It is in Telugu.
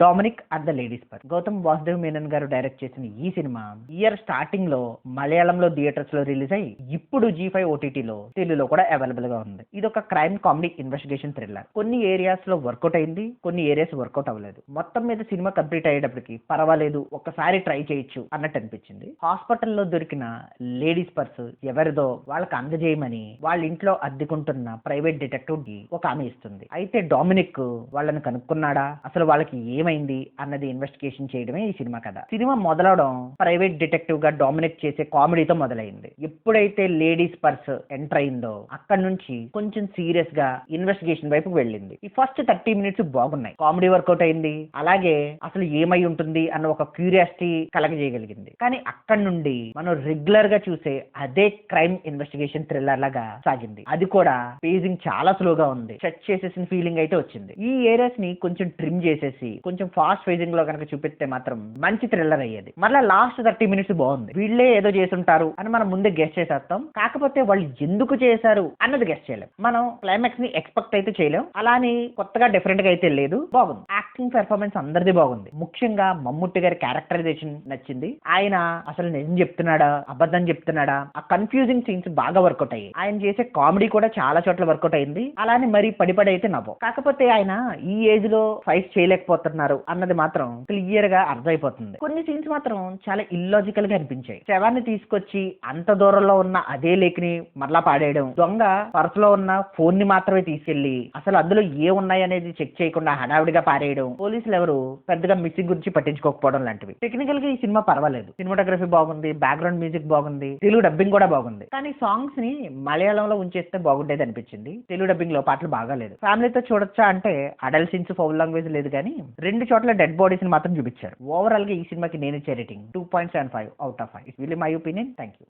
Dominic and the ladies purse Gautham Vasudev Menon గారు డైరెక్ట్ చేసిన ఈ సినిమా ఇయర్ స్టార్టింగ్ లో మలయాళంలో థియేటర్స్ లో రిలీజ్ అయ్యి ఇప్పుడు G5 ఓటీటీలో తెలుగులో కూడా అవైలబుల్ గా ఉంది. ఇది ఒక క్రైమ్ కామెడీ ఇన్వెస్టిగేషన్ థ్రిల్లర్. కొన్ని ఏరియాస్ లో వర్కౌట్ అయింది, కొన్ని ఏరియాస్ వర్కౌట్ అవ్వలేదు. మొత్తం మీద సినిమా కంప్లీట్ అయ్యేటప్పటికి పర్వాలేదు, ఒక్కసారి ట్రై చేయొచ్చు అన్నట్టు అనిపించింది. హాస్పిటల్లో దొరికిన లేడీస్ పర్స్ ఎవరిదో వాళ్ళకి అందజేయమని వాళ్ళ ఇంట్లో అద్దెకుంటున్న ప్రైవేట్ డిటెక్టివ్ కి ఒక ఆమె ఇస్తుంది. అయితే డామినిక్ వాళ్ళని కనుక్కున్నాడా, అసలు వాళ్ళకి ఏమైంది అన్నది ఇన్వెస్టిగేషన్ చేయడమే ఈ సినిమా కథ. సినిమా మొదలవడం ప్రైవేట్ డిటెక్టివ్ గా డామినిక్ చేసే కామెడీతో మొదలైంది. ఎప్పుడైతే లేడీస్ పర్స్ ఎంటర్ అయిందో అక్కడి నుంచి కొంచెం సీరియస్ గా ఇన్వెస్టిగేషన్ వైపు వెళ్ళింది. ఈ ఫస్ట్ 30 మినిట్స్ బాగున్నాయి, కామెడీ వర్కౌట్ అయింది, అలాగే అసలు ఏమై ఉంటుంది అన్న ఒక క్యూరియాసిటీ కలగజేయగలిగింది. కానీ అక్కడి నుండి మనం రెగ్యులర్ గా చూసే అదే క్రైమ్ ఇన్వెస్టిగేషన్ థ్రిల్లర్ లాగా సాగింది. అది కూడా పేజింగ్ చాలా స్లోగా ఉంది, సెట్ చేసేసిన ఫీలింగ్ అయితే వచ్చింది. ఈ ఏరియాస్ ని కొంచెం ట్రిమ్ చేసేసి కొంచెం ఫాస్ట్ ఫేజింగ్ లో కనుక చూపిస్తే మాత్రం మంచి థ్రిల్లర్ అయ్యేది. మళ్ళీ లాస్ట్ 30 మినిట్స్ బాగుంది, వీళ్ళే ఏదో చేస్తుంటారు అని మనం ముందే గెస్ చేసేస్తాం. కాకపోతే వాళ్ళు ఎందుకు చేశారు అన్నది గెస్ చేయలేం. మనం క్లైమాక్స్ ని ఎక్స్పెక్ట్ అయితే చేయలేం. అలాని కొత్తగా డిఫరెంట్ గా అయితే లేదు, బాగుంది. యాక్టింగ్ పెర్ఫార్మెన్స్ అందరిది బాగుంది. ముఖ్యంగా మమ్ముట్టి గారి క్యారెక్టరైజేషన్ నచ్చింది. ఆయన అసలు నిజం చెప్తున్నాడా అబద్ధం చెప్తున్నాడా ఆ కన్ఫ్యూజింగ్ సీన్స్ బాగా వర్కౌట్ అయ్యాయి. ఆయన చేసే కామెడీ కూడా చాలా చోట్ల వర్కౌట్ అయింది. అలానే మరి పడిపడి అయితే నవ్వు. కాకపోతే ఆయన ఈ ఏజ్ లో ఫైట్ చేయలేకపోతున్నారు అన్నది మాత్రం క్లియర్ గా అర్థమైపోతుంది. కొన్ని సీన్స్ మాత్రం చాలా ఇల్లాజికల్ గా అనిపించాయి. శవాన్ని తీసుకొచ్చి అంత దూరంలో ఉన్న అదే లేక్ ని మరలా పాడేయడం, దొంగ పర్సులో ఉన్న ఫోన్ ని మాత్రమే తీసుకెళ్లి అసలు అందులో ఏ ఉన్నాయి అనేది చెక్ చేయకుండా హడావిడిగా పారేయడం, పోలీసులు ఎవరు పెద్దగా మిస్సింగ్ గురించి పట్టించుకోకపోవడం లాంటివి. టెక్నికల్ గా ఈ సినిమా పర్వాలేదు, సినిమాటోగ్రఫీ బాగుంది, బ్యాక్గ్రౌండ్ మ్యూజిక్ బాగుంది, తెలుగు డబ్బింగ్ కూడా బాగుంది. కానీ సాంగ్స్ ని మలయాళంలో ఉంచేస్తే బాగుండేది అనిపించింది. తెలుగు డబ్బింగ్ లో పాటలు బాగాలేదు. ఫ్యామిలీతో చూడొచ్చా అంటే అడల్ట్ సీన్స్, ఫౌల్ లాంగ్వేజ్ లేదు, కానీ 2 చోట్ల డెడ్ బాడీస్ ని మాత్రం చూపించారు. ఓవరాల్ గా ఈ సినిమాకి నేను ఇచ్చే rating 2.75 out of 5. It's really my opinion. Thank you.